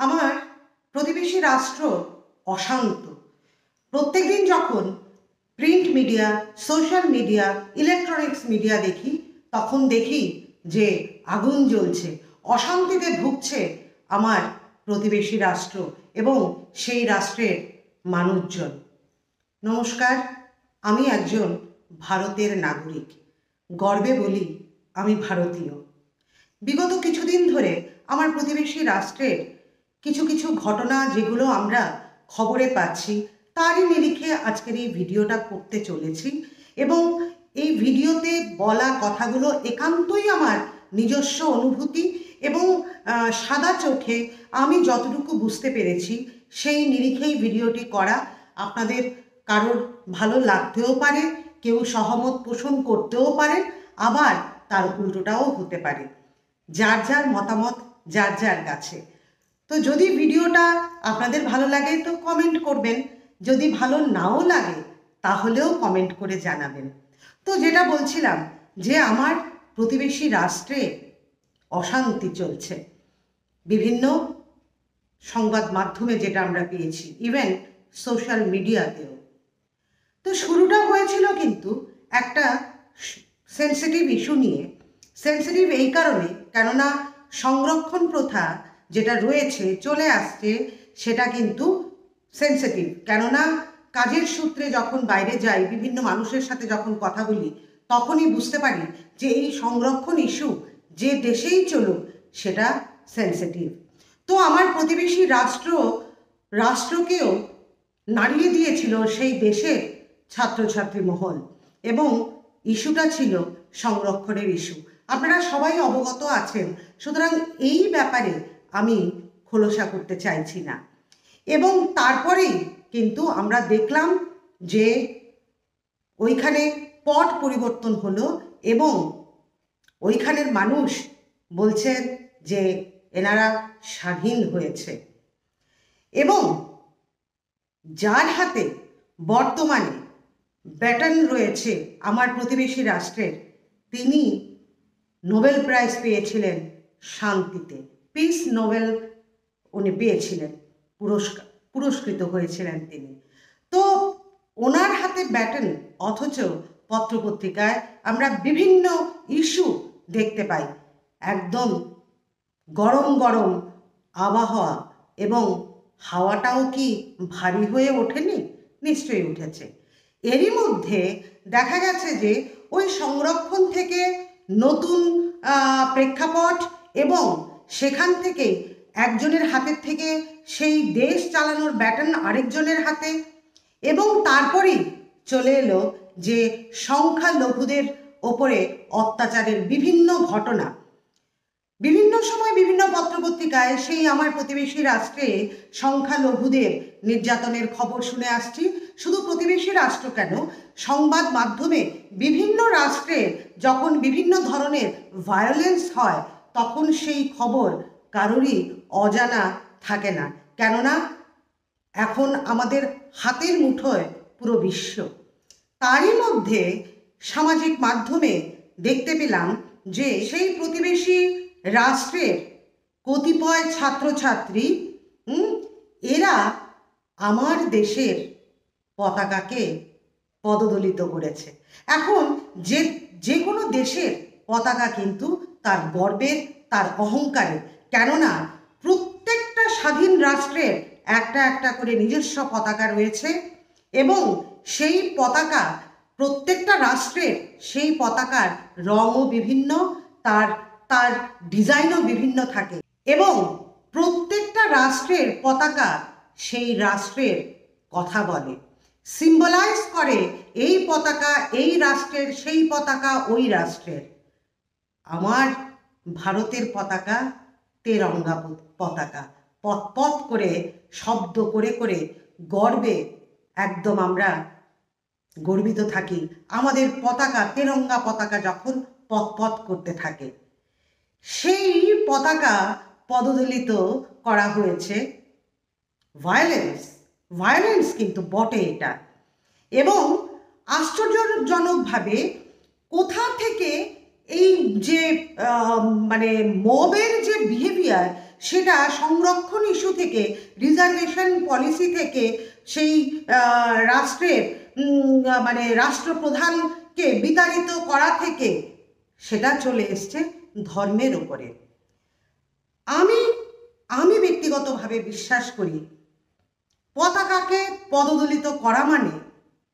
আমার প্রতিবেশী রাষ্ট্র অশান্ত। প্রত্যেকদিন যখন print media, social media, electronics media দেখি, তখন দেখি যে আগুন জ্বলছে, অশান্তিতে ভুগছে আমার প্রতিবেশী রাষ্ট্র এবং সেই রাষ্ট্রের মানুষজন। নমস্কার, আমি একজন ভারতের নাগরিক। গর্বে বলি আমি ভারতীয়। বিগত কিছুদিন ধরে আমার প্রতিবেশী রাষ্ট্রের কিছু কিছু ঘটনা যেগুলো আমরা খবরে পাচ্ছি, তারই নিরিখে আজকের এই ভিডিওটা করতে চলেছি। এবং এই ভিডিওতে বলা কথাগুলো একান্তই আমার নিজস্ব অনুভূতি এবং সাদা চোখে আমি যতটুকু বুঝতে পেরেছি সেই নিরিখেই ভিডিওটি করা। আপনাদের কারোর ভালো লাগতেও পারে, কেউ সহমত পোষণ করতেও পারে, আবার তার উল্টোটাও হতে পারে। যার যার মতামত যার যার কাছে। তো যদি ভিডিওটা আপনাদের ভালো লাগে তো কমেন্ট করবেন, যদি ভালো নাও লাগে তাহলেও কমেন্ট করে জানাবেন। তো যেটা বলছিলাম যে আমার প্রতিবেশী রাষ্ট্রে অশান্তি চলছে, বিভিন্ন সংবাদ মাধ্যমে যেটা আমরা পেয়েছি, ইভেন সোশ্যাল মিডিয়াতেও। তো শুরুটা হয়েছিল কিন্তু একটা সেন্সিটিভ ইস্যু নিয়ে। সেন্সিটিভ এই কারণে, কেননা সংরক্ষণ প্রথা যেটা রয়েছে চলে আসছে, সেটা কিন্তু সেন্সিটিভ। কেননা কাজের সূত্রে যখন বাইরে যাই, বিভিন্ন মানুষের সাথে যখন কথা বলি, তখনই বুঝতে পারি যে এই সংরক্ষণ ইস্যু যে দেশেই চলুক সেটা সেন্সিটিভ। তো আমার প্রতিবেশী রাষ্ট্রকেও নাড়িয়ে দিয়েছিল সেই দেশের ছাত্রছাত্রী মহল, এবং ইস্যুটা ছিল সংরক্ষণের ইস্যু। আপনারা সবাই অবগত আছেন, সুতরাং এই ব্যাপারে আমি খোলসা করতে চাইছি না। এবং তারপরেই কিন্তু আমরা দেখলাম যে ওইখানে পট পরিবর্তন হলো এবং ওইখানের মানুষ বলছেন যে এনারা স্বাধীন হয়েছে, এবং যার হাতে বর্তমানে ব্যাটন রয়েছে আমার প্রতিবেশী রাষ্ট্রের, তিনি নোবেল প্রাইজ পেয়েছিলেন শান্তিতে, পিস নোবেল উনি পেয়েছিলেন, পুরস্কৃত হয়েছিলেন তিনি। তো ওনার হাতে ব্যাটন, অথচ পত্রপত্রিকায় আমরা বিভিন্ন ইস্যু দেখতে পাই। একদম গরম গরম আবহাওয়া, এবং হাওয়াটাও কি ভারী হয়ে ওঠেনি? নিশ্চয়ই উঠেছে। এরই মধ্যে দেখা গেছে যে ওই সংরক্ষণ থেকে নতুন প্রেক্ষাপট, এবং সেখান থেকে একজনের হাতের থেকে সেই দেশ চালানোর ব্যাটন আরেকজনের হাতে, এবং তারপরেই চলে এলো যে সংখ্যালঘুদের ওপরে অত্যাচারের বিভিন্ন ঘটনা। বিভিন্ন সময় বিভিন্ন পত্রপত্রিকায় সেই আমার প্রতিবেশী রাষ্ট্রে সংখ্যালঘুদের নির্যাতনের খবর শুনে আসছি। শুধু প্রতিবেশী রাষ্ট্র কেন, সংবাদ মাধ্যমে বিভিন্ন রাষ্ট্রে যখন বিভিন্ন ধরনের ভায়োলেন্স হয়, তখন সেই খবর কারোরই অজানা থাকে না। কেননা এখন আমাদের হাতের মুঠোয় পুরো বিশ্ব। তারই মধ্যে সামাজিক মাধ্যমে দেখতে পেলাম যে সেই প্রতিবেশী রাষ্ট্রের কতিপয় ছাত্রছাত্রী এরা আমার দেশের পতাকাকে পদদলিত করেছে। এখন যে কোনো দেশের পতাকা কিন্তু তার গর্বের, তার অহংকারের। কেননা প্রত্যেকটা স্বাধীন রাষ্ট্রের একটা একটা করে নিজস্ব পতাকা রয়েছে, এবং সেই পতাকা প্রত্যেকটা রাষ্ট্রের সেই পতাকার রঙও বিভিন্ন, তার ডিজাইনও বিভিন্ন থাকে, এবং প্রত্যেকটা রাষ্ট্রের পতাকা সেই রাষ্ট্রের কথা বলে, সিম্বলাইজ করে এই পতাকা এই রাষ্ট্রের, সেই পতাকা ওই রাষ্ট্রের। আমার ভারতের পতাকা তেরঙ্গা পতাকা, পথ পথ করে শব্দ করে করে গর্বে একদম আমরা গর্বিত থাকি। আমাদের পতাকা, তেরঙ্গা পতাকা যখন পথ পথ করতে থাকে, সেই পতাকা পদদলিত করা হয়েছে ভায়োলেন্স কিন্তু বটে এটা। এবং আশ্চর্যজনকভাবে কোথা থেকে এই যে মানে মবের যে বিহেভিয়ার, সেটা সংরক্ষণ ইস্যু থেকে, রিজার্ভেশন পলিসি থেকে, সেই রাষ্ট্রের মানে রাষ্ট্রপ্রধানকে বিতাড়িত করা থেকে সেটা চলে এসছে ধর্মের ওপরে। আমি আমি ব্যক্তিগতভাবে বিশ্বাস করি পতাকাকে পদদলিত করা মানে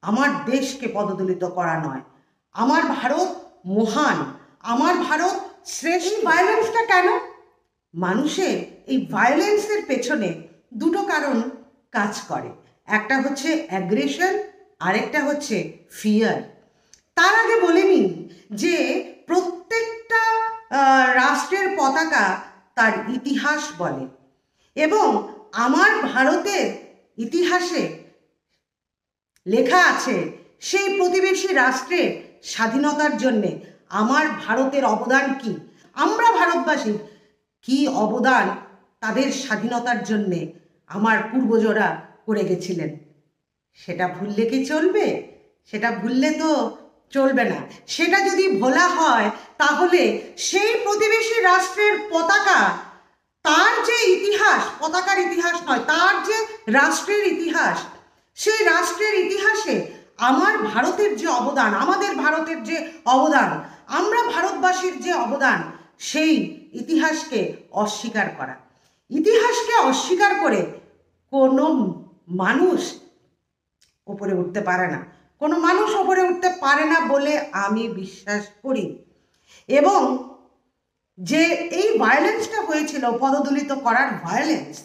আমার দেশকে পদদলিত করা নয়। আমার ভারত মহান, আমার ভারত শ্রেষ্ঠ। ভায়োলেন্সটা কেন? মানুষের এই ভায়োলেন্সের পেছনে দুটো কারণ কাজ করে, একটা হচ্ছে অ্যাগ্রেশন, আরেকটা হচ্ছে ফিয়ার। তার আগে বলে নিই যে প্রত্যেকটা রাষ্ট্রের পতাকা তার ইতিহাস বলে, এবং আমার ভারতের ইতিহাসে লেখা আছে সেই প্রতিবেশী রাষ্ট্রের স্বাধীনতার জন্যে আমার ভারতের অবদান কি, আমরা ভারতবাসী কি অবদান তাদের স্বাধীনতার জন্যে আমার পূর্বজরা করে গেছিলেন। সেটা ভুললে কি চলবে? সেটা ভুললে তো চলবে না। সেটা যদি ভোলা হয় তাহলে সেই প্রতিবেশী রাষ্ট্রের পতাকা, তার যে ইতিহাস, পতাকার ইতিহাস নয়, তার যে রাষ্ট্রের ইতিহাস, সেই রাষ্ট্রের ইতিহাসে আমার ভারতের যে অবদান, আমাদের ভারতের যে অবদান, আমরা ভারতবাসীর যে অবদান, সেই ইতিহাসকে অস্বীকার করা। ইতিহাসকে অস্বীকার করে কোনো মানুষ ওপরে উঠতে পারে না, কোনো মানুষ ওপরে উঠতে পারে না বলে আমি বিশ্বাস করি। এবং যে এই ভায়োলেন্সটা হয়েছিল, পদদলিত করার ভায়োলেন্স,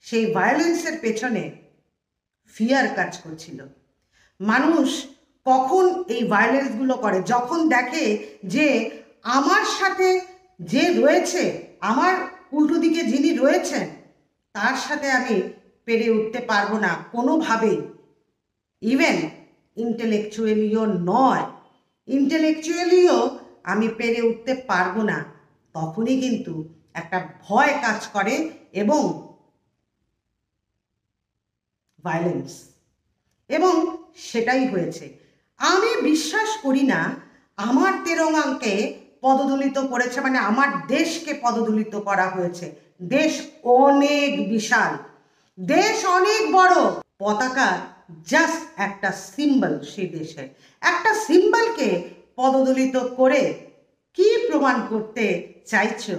সেই ভায়োলেন্সের পেছনে ফিয়ার কাজ করছিল। মানুষ কখন এই ভায়োলেন্সগুলো করে? যখন দেখে যে আমার সাথে যে রয়েছে, আমার উল্টো দিকে যিনি রয়েছেন, তার সাথে আমি পেরে উঠতে পারবো না কোনোভাবেই, ইভেন ইন্টেলেকচুয়ালিও নয়, ইন্টেলেকচুয়ালিও আমি পেরে উঠতে পারবো না, তখনই কিন্তু একটা ভয় কাজ করে এবং ভায়োলেন্স, এবং সেটাই হয়েছে। আমি বিশ্বাস করি না আমার তেরঙ্গাকে পদদলিত করেছে মানে আমার দেশকে পদদলিত করা হয়েছে। দেশ অনেক বিশাল, দেশ অনেক বড়, পতাকা জাস্ট একটা সিম্বল। সেই দেশের একটা সিম্বলকে পদদলিত করে কি প্রমাণ করতে চাইছো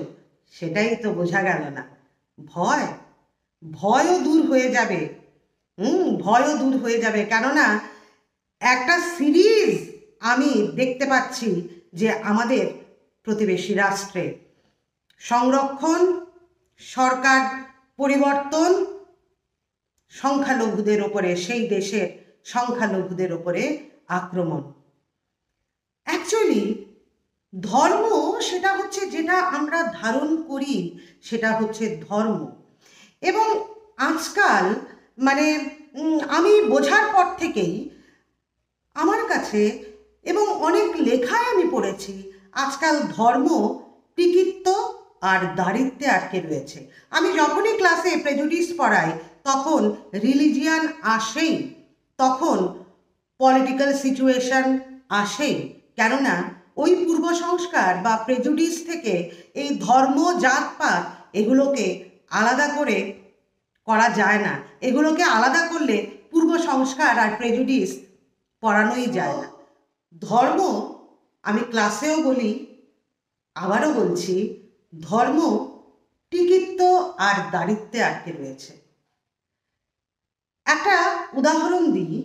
সেটাই তো বোঝা গেল না। ভয়ও দূর হয়ে যাবে, ভয়ও দূর হয়ে যাবে। কেননা একটা সিরিজ আমি দেখতে পাচ্ছি যে আমাদের প্রতিবেশী রাষ্ট্রে সংরক্ষণ, সরকার পরিবর্তন, সংখ্যালঘুদের ওপরে, সেই দেশের সংখ্যালঘুদের ওপরে আক্রমণ। অ্যাকচুয়ালি ধর্ম সেটা হচ্ছে যেটা আমরা ধারণ করি, সেটা হচ্ছে ধর্ম। এবং আজকাল মানে আমি বোঝার পর থেকেই আমার কাছে, এবং অনেক লেখায় আমি পড়েছি, আজকাল ধর্ম কৃতিত্ব আর দারিদ্র্যে আটকে রয়েছে। আমি যখনই ক্লাসে প্রেজুডিস পড়াই তখন রিলিজিয়ান আসেই, তখন পলিটিক্যাল সিচুয়েশন আসেই, কেননা ওই পূর্ব সংস্কার বা প্রেজুডিস থেকে এই ধর্ম, জাতপাত এগুলোকে আলাদা করে করা যায় না। এগুলোকে আলাদা করলে পূর্ব সংস্কার আর প্রেজুডিস পড়ানোই যায় না। ধর্ম, আমি ক্লাসেও বলি, আবারও বলছি, ধর্ম কৃতিত্ব আর দারিদ্র্যে আটকে রয়েছে। একটা উদাহরণ দিই,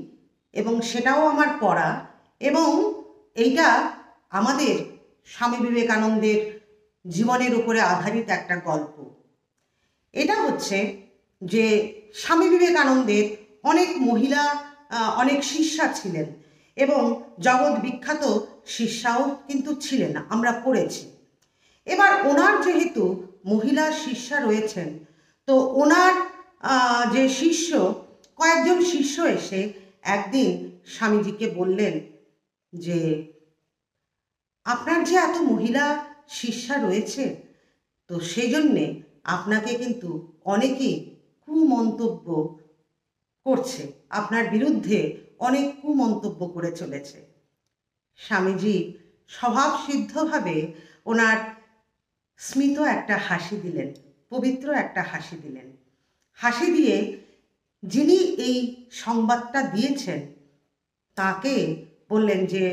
এবং সেটাও আমার পড়া, এবং এইটা আমাদের স্বামী বিবেকানন্দের জীবনের উপরে আধারিত একটা গল্প। এটা হচ্ছে যে স্বামী বিবেকানন্দের অনেক মহিলা, অনেক শিষ্যা ছিলেন, এবং জগৎ বিখ্যাত শিষ্যাও কিন্তু ছিলেন, আমরা পড়েছি। এবার ওনার যেহেতু মহিলা শিষ্যা রয়েছেন, তো ওনার যে শিষ্য, কয়েকজন শিষ্য এসে একদিন স্বামীজিকে বললেন যে আপনার যে এত মহিলা শিষ্যা রয়েছে, তো সেই জন্যে আপনাকে কিন্তু অনেকেই কুমন্তব্য করছে, আপনার বিরুদ্ধে অনেক কুমন্তব্য করে চলেছে। স্বামীজি স্বভাবসিদ্ধভাবে ওনার স্মিত একটা হাসি দিলেন পবিত্র একটা হাসি দিলেন। হাসি দিয়ে যিনি এই সংবাদটা দিয়েছেন তাকে বললেন যে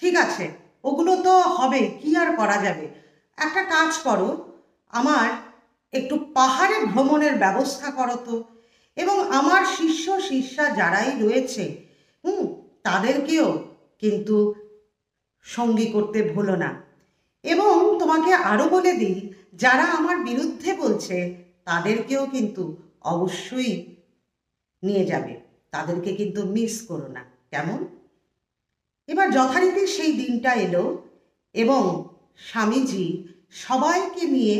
ঠিক আছে, ওগুলো তো হবে, কি আর করা যাবে, একটা কাজ করো, আমার একটু পাহাড়ে ভ্রমণের ব্যবস্থা করো তো, এবং আমার শিষ্য শিষ্যা যারাই রয়েছে তাদেরকেও কিন্তু সঙ্গী করতে ভুলো না। এবং তোমাকে আরও বলে দিই, যারা আমার বিরুদ্ধে বলছে তাদেরকেও কিন্তু অবশ্যই নিয়ে যাবে, তাদেরকে কিন্তু মিস করো না, কেমন? এবার যথারীতি সেই দিনটা এলো এবং স্বামীজি সবাইকে নিয়ে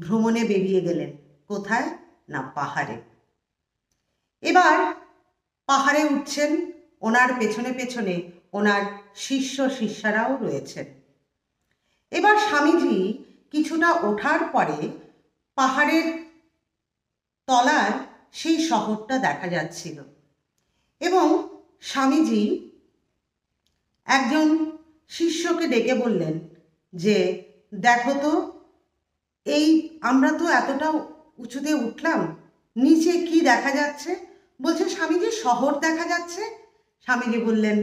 ভ্রমণে বেরিয়ে গেলেন। কোথায় না, পাহাড়ে। এবার পাহাড়ে উঠছেন, ওনার পেছনে পেছনে ওনার শিষ্য শিষ্যারাও রয়েছেন। এবার স্বামীজি কিছুটা ওঠার পরে পাহাড়ের তলায় সেই শহরটা দেখা যাচ্ছিল এবং স্বামীজি একজন শিষ্যকে ডেকে বললেন যে দেখো তো, এই আমরা তো এতটা উঁচুতে উঠলাম, নিচে কি দেখা যাচ্ছে? বলছে স্বামীজি শহর দেখা যাচ্ছে। স্বামীজি বললেন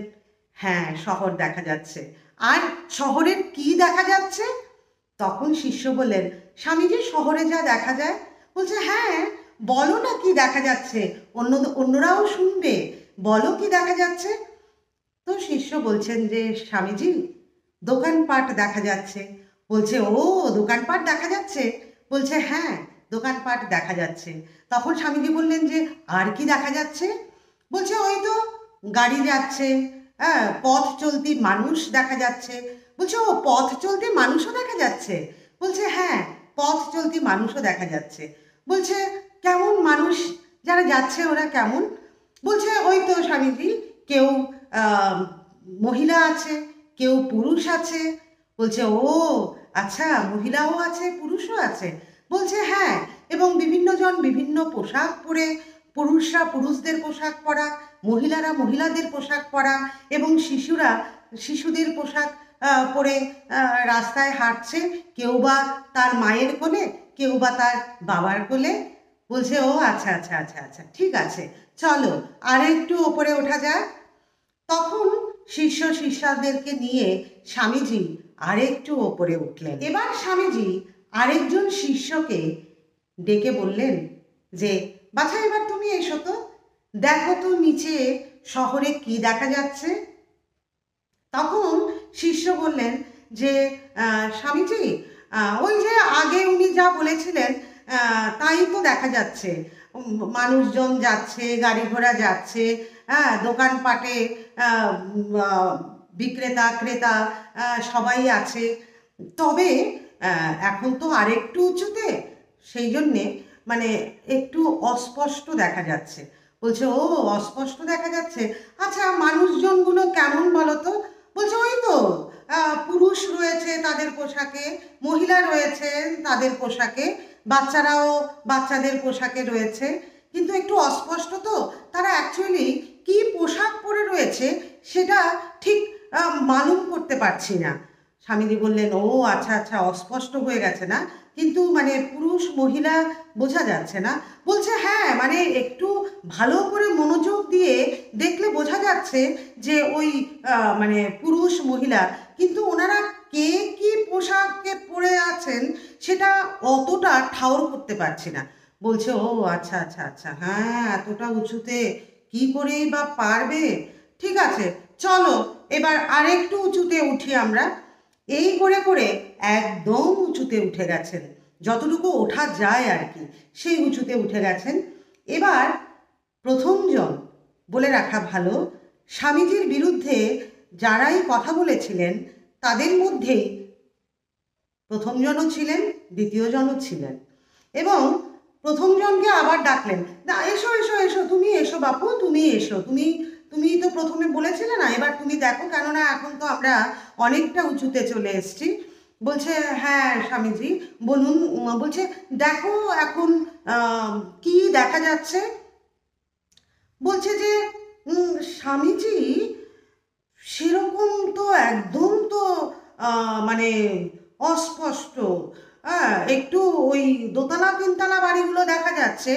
হ্যাঁ, শহর দেখা যাচ্ছে। আর শহরের কি দেখা যাচ্ছে? তখন শিষ্য বললেন স্বামীজি শহরে যা দেখা যায়। বলছে হ্যাঁ, বলো না কি দেখা যাচ্ছে, অন্যরাও শুনবে, বলো কি দেখা যাচ্ছে। তো শিষ্য বলছেন যে স্বামীজি দোকানপাট দেখা যাচ্ছে। বলছে ও, দোকানপাট দেখা যাচ্ছে? বলছে হ্যাঁ, দোকানপাট দেখা যাচ্ছে। তখন স্বামীজি বললেন যে আর কি দেখা যাচ্ছে? বলছে ওই তো গাড়ি যাচ্ছে, হ্যাঁ, পথ চলতি মানুষ দেখা যাচ্ছে। বলছে ও, পথ চলতি মানুষও দেখা যাচ্ছে? বলছে হ্যাঁ, পথ চলতি মানুষও দেখা যাচ্ছে। বলছে কেমন মানুষ যারা যাচ্ছে ওরা কেমন? বলছে ওই তো স্বামীজি, কেউ মহিলা আছে, কেউ পুরুষ আছে। বলছে ও আচ্ছা, মহিলাও আছে পুরুষও আছে? বলছে হ্যাঁ, এবং বিভিন্ন জন বিভিন্ন পোশাক পরে, পুরুষরা পুরুষদের পোশাক পরা, মহিলারা মহিলাদের পোশাক পরা, এবং শিশুরা শিশুদের পোশাক পরে রাস্তায় হাঁটছে, কেউ বা তার মায়ের কোলে, কেউ বা তার বাবার কোলে। বলছে ও আচ্ছা আচ্ছা আচ্ছা আচ্ছা, ঠিক আছে, চলো আর একটু ওপরে ওঠা যাক। তখন শিষ্য শিষ্যাদেরকে নিয়ে স্বামীজি আরেকটু ওপরে উঠলেন। এবার স্বামীজি আরেকজন শিষ্যকে ডেকে বললেন যে বাছা, এবার তুমি এসো তো, দেখো তো নিচে শহরে কি দেখা যাচ্ছে। তখন শিষ্য বললেন যে স্বামীজি, ওই যে আগে উনি যা বলেছিলেন তাই তো দেখা যাচ্ছে, মানুষজন যাচ্ছে, গাড়ি ঘোড়া যাচ্ছে, হ্যাঁ, দোকানপাটে বিক্রেতা ক্রেতা সবাই আছে। তবে এখন তো আরেকটু উঁচুতে, সেই জন্যে মানে একটু অস্পষ্ট দেখা যাচ্ছে। বলছে ও, অস্পষ্ট দেখা যাচ্ছে? আচ্ছা, মানুষজনগুলো কেমন বলো তো? বলছে ওই তো পুরুষ রয়েছে তাদের পোশাকে, মহিলা রয়েছে তাদের পোশাকে, বাচ্চারাও বাচ্চাদের পোশাকে রয়েছে, কিন্তু একটু অস্পষ্ট তো, তারা অ্যাকচুয়ালি কি পোশাক পরে রয়েছে সেটা ঠিক মালুম করতে পারছি না। স্বামীজি বললেন ও আচ্ছা আচ্ছা, অস্পষ্ট হয়ে গেছে না, কিন্তু মানে পুরুষ মহিলা বোঝা যাচ্ছে না? বলছে হ্যাঁ, মানে একটু ভালো করে মনোযোগ দিয়ে দেখলে বোঝা যাচ্ছে যে ওই মানে পুরুষ মহিলা, কিন্তু ওনারা কে কি পোশাকে পরে আছেন সেটা অতটা ঠাউর করতে পারছি না। বলছে ও আচ্ছা আচ্ছা আচ্ছা, হ্যাঁ, এতটা উঁচুতে কি করেই বা পারবে? ঠিক আছে, চলো এবার আরেকটু উঁচুতে উঠি আমরা। এই করে করে একদম উঁচুতে উঠে গেছেন, যতটুকু ওঠা যায় আর কি, সেই উঁচুতে উঠে গেছেন। এবার প্রথমজন, বলে রাখা ভালো, স্বামীজির বিরুদ্ধে যারাই কথা বলেছিলেন তাদের মধ্যেই প্রথমজনও ছিলেন, দ্বিতীয়জনও ছিলেন। এবং প্রথমজনকে আবার ডাকলেন, না এসো এসো এসো, তুমি এসো বাপু, তুমি এসো, তুমি তুমি তো প্রথমে বলেছিলে না, এবার তুমি দেখো, কেননা এখন তো আমরা অনেকটা উঁচুতে চলে এসেছি। বলছে হ্যাঁ স্বামীজি বলুন। বলছে দেখো এখন কি দেখা যাচ্ছে। বলছে যে স্বামীজি সেরকম তো একদম তো মানে অস্পষ্ট, হ্যাঁ, একটু ওই দোতলা তিনতলা বাড়িগুলো দেখা যাচ্ছে,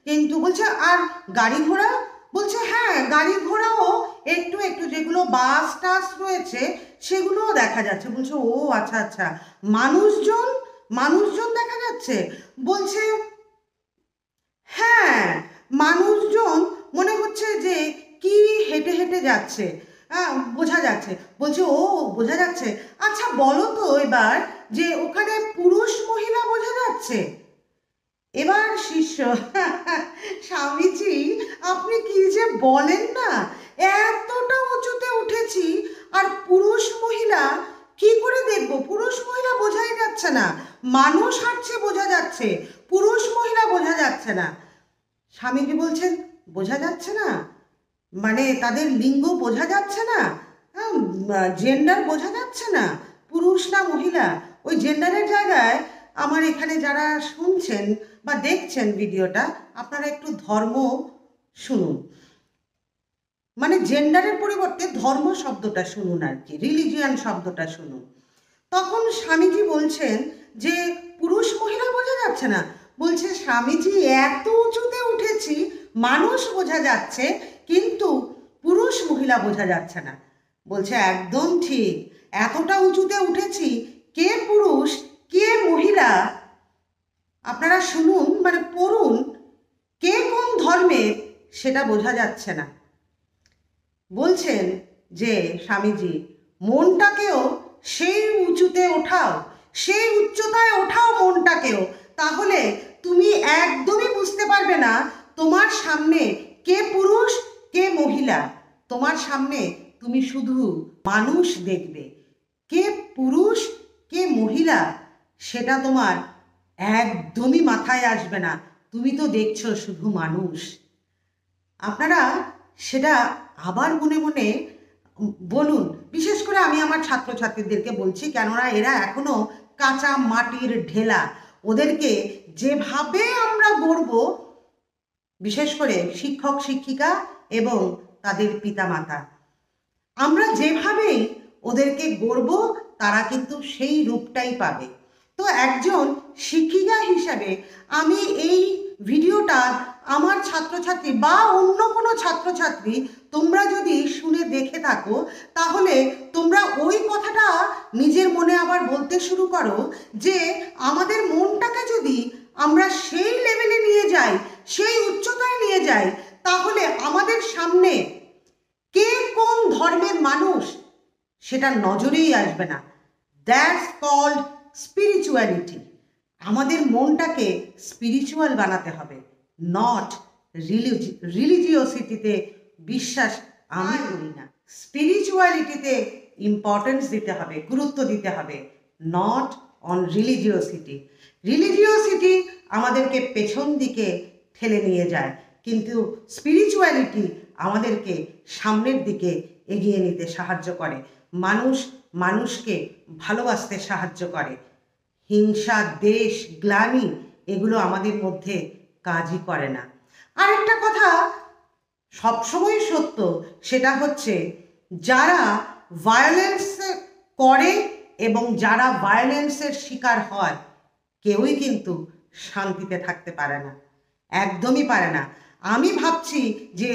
কিন্তু বলছে আর গাড়ি ঘোড়া, বলছে হ্যাঁ গাড়ি ঘোড়াও একটু একটু যেগুলো বাস টাস রয়েছে সেগুলোও দেখা যাচ্ছে। বলছে ও আচ্ছা আচ্ছা, মানুষজন মানুষজন দেখা যাচ্ছে। বলছে হ্যাঁ, মানুষজন মনে হচ্ছে যে কি হেঁটে হেঁটে যাচ্ছে, হ্যাঁ বোঝা যাচ্ছে। বলছে ও বোঝা যাচ্ছে, আচ্ছা বলো তো এবার যে ওখানে পুরুষ মহিলা বোঝা যাচ্ছে? এবার শিষ্য স্বামীজি আপনি কি যে বলেন না, এতটা উঁচুতে উঠেছি আর পুরুষ মহিলা কি করে দেখবো? পুরুষ মহিলা বোঝাই যাচ্ছে না, মানুষ হাঁটছে বোঝা যাচ্ছে, পুরুষ মহিলা বোঝা যাচ্ছে না। স্বামীজি বলছেন বোঝা যাচ্ছে না মানে তাদের লিঙ্গ বোঝা যাচ্ছে না, জেন্ডার বোঝা যাচ্ছে না, পুরুষ না মহিলা। ওই জেন্ডারের জায়গায় আমার এখানে যারা শুনছেন বা দেখছেন ভিডিওটা, আপনারা একটু ধর্ম শুনুন, মানে জেন্ডারের পরিবর্তে ধর্ম শব্দটা শুনুন আর কি, রিলিজিয়ান শব্দটা শুনুন। তখন স্বামীজি বলছেন যে পুরুষ মহিলা বোঝা যাচ্ছে না। বলছে স্বামীজি এত উঁচুতে উঠেছি মানুষ বোঝা যাচ্ছে কিন্তু পুরুষ মহিলা বোঝা যাচ্ছে না। বলছে একদম ঠিক, এতটা উঁচুতে উঠেছি, কে পুরুষ কে মহিলা আপনারা শুনুন, মানে পড়ুন, কে কোন ধর্মের সেটা বোঝা যাচ্ছে না। বলছেন যে স্বামীজি মনটাকেও সেই উঁচুতে ওঠাও, সেই উচ্চতায় ওঠাও মনটাকেও, তাহলে তুমি একদমই বুঝতে পারবে না তোমার সামনে কে পুরুষ কে মহিলা। তোমার সামনে তুমি শুধু মানুষ দেখবে, কে পুরুষ কে মহিলা সেটা তোমার একদমই মাথায় আসবে না, তুমি তো দেখছো শুধু মানুষ। আপনারা সেটা আবার মনে মনে বলুন। বিশেষ করে আমি আমার ছাত্রছাত্রীদেরকে বলছি, কেননা এরা এখনো কাঁচা মাটির ঢেলা, ওদেরকে যেভাবে আমরা গড়ব, বিশেষ করে শিক্ষক শিক্ষিকা এবং তাদের পিতামাতা, আমরা যেভাবেই ওদেরকে গড়ব তারা কিন্তু সেই রূপটাই পাবে। তো একজন শিক্ষিকা হিসাবে আমি এই ভিডিওটা আমার ছাত্রছাত্রী বা অন্য কোনো ছাত্রছাত্রী তোমরা যদি শুনে দেখে থাকো, তাহলে তোমরা ওই কথাটা নিজের মনে আবার বলতে শুরু করো যে আমাদের মনটাকে যদি আমরা সেই লেভেলে নিয়ে যাই, সেই উচ্চতায় নিয়ে যাই, তাহলে আমাদের সামনে কে কোন ধর্মের মানুষ সেটা নজরেই আসবে না। That's called spirituality. আমাদের মনটাকে স্পিরিচুয়াল বানাতে হবে, নট রিলিজিওসিটিতে বিশ্বাস আমি করি না। স্পিরিচুয়ালিটিতে ইম্পর্টেন্স দিতে হবে, গুরুত্ব দিতে হবে, নট অন রিলিজিওসিটি। রিলিজিওসিটি আমাদেরকে পেছন দিকে ঠেলে নিয়ে যায়, কিন্তু স্পিরিচুয়ালিটি আমাদেরকে সামনের দিকে এগিয়ে নিতে সাহায্য করে, মানুষ মানুষকে ভালোবাসতে সাহায্য করে। হিংসা দেশ গ্লানি এগুলো আমাদের মধ্যে কাজই করে না। আরেকটা কথা সবসময় সত্য, সেটা হচ্ছে যারা ভায়োলেন্স করে এবং যারা ভায়োলেন্সের শিকার হয় কেউই কিন্তু শান্তিতে থাকতে পারে না, একদমই পারে না। আমি ভাবছি যে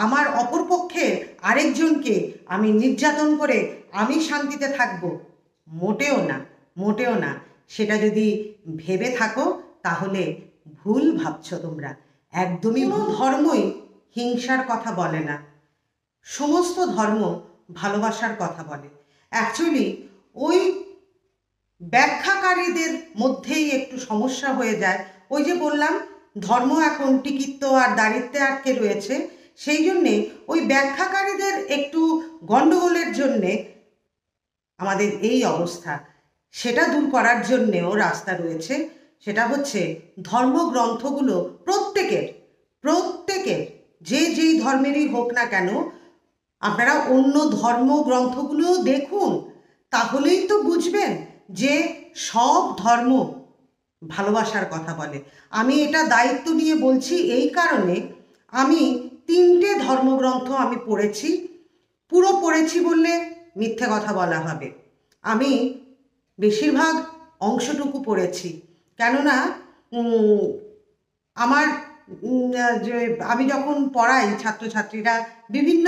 আমার অপরপক্ষের আরেকজনকে আমি নির্যাতন করে আমি শান্তিতে থাকব, মোটেও না, মোটেও না। সেটা যদি ভেবে থাকো তাহলে ভুল ভাবছো তোমরা, একদমই ধর্মই হিংসার কথা বলে না, সমস্ত ধর্ম ভালোবাসার কথা বলে। অ্যাকচুয়ালি ওই ব্যাখ্যাকারীদের মধ্যেই একটু সমস্যা হয়ে যায়। ওই যে বললাম ধর্ম এখন টিকিত্ব আর দারিদ্র্যে আটকে রয়েছে, সেই জন্যে ওই ব্যাখ্যাকারীদের একটু গণ্ডগোলের জন্যে আমাদের এই অবস্থা। সেটা দূর করার জন্যেও রাস্তা রয়েছে, সেটা হচ্ছে ধর্মগ্রন্থগুলো প্রত্যেকের প্রত্যেকের যে যেই ধর্মেরই হোক না কেন, আপনারা অন্য ধর্মগ্রন্থগুলো দেখুন, তাহলেই তো বুঝবেন যে সব ধর্ম ভালোবাসার কথা বলে। আমি এটা দায়িত্ব নিয়ে বলছি এই কারণে, আমি 3টে ধর্মগ্রন্থ আমি পড়েছি, পুরো পড়েছি বললে মিথ্যে কথা বলা হবে। আমি বেশিরভাগ অংশটুকু পড়েছি। কেননা আমার যে আমি যখন পড়াই ছাত্রছাত্রীরা বিভিন্ন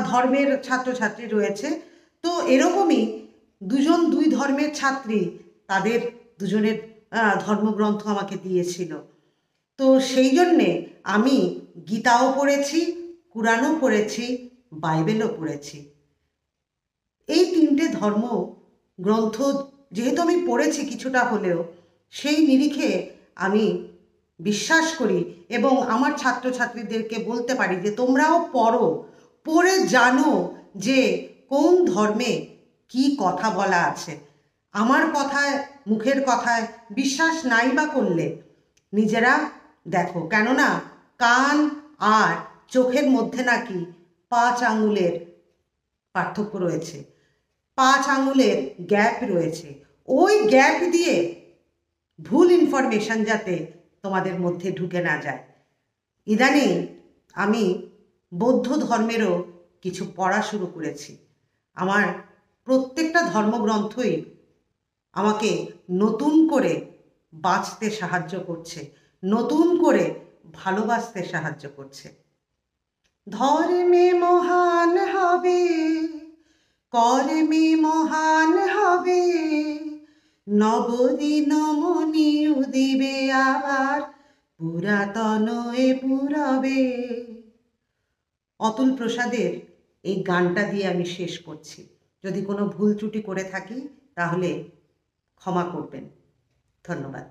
ধর্মের ছাত্রছাত্রী রয়েছে, তো এরকমই দুই ধর্মের ছাত্রী তাদের দুজনের ধর্মগ্রন্থ আমাকে দিয়েছিল। তো সেই জন্যে আমি গীতাও পড়েছি, কুরআনও পড়েছি, বাইবেলও পড়েছি। এই 3টে ধর্ম গ্রন্থ যেহেতু আমি পড়েছি কিছুটা হলেও, সেই নিরিখে আমি বিশ্বাস করি এবং আমার ছাত্রছাত্রীদেরকে বলতে পারি যে তোমরাও পড়ো, পড়ে জানো যে কোন ধর্মে কি কথা বলা আছে। আমার কথায়, মুখের কথায় বিশ্বাস নাই বা করলে নিজেরা দেখো, কেননা কান আর চোখের মধ্যে নাকি 5 আঙুলের পার্থক্য রয়েছে, 5 আঙুলের গ্যাপ রয়েছে। ওই গ্যাপ দিয়ে ভুল ইনফরমেশন যাতে তোমাদের মধ্যে ঢুকে না যায়। ইদানিং আমি বৌদ্ধ ধর্মেরও কিছু পড়া শুরু করেছি। আমার প্রত্যেকটা ধর্মগ্রন্থই আমাকে নতুন করে বাঁচতে সাহায্য করছে, নতুন করে ভালোবাসতে সাহায্য করছে। ধর্মে মহান হবে, কর্মে মহান হবে, নবদিন মনি উদিবে আবার, পুরাতন এ পুরবে। অতুল প্রসাদের এই গানটা দিয়ে আমি শেষ করছি। যদি কোনো ভুল ত্রুটি করে থাকি তাহলে ক্ষমা করবেন। ধন্যবাদ।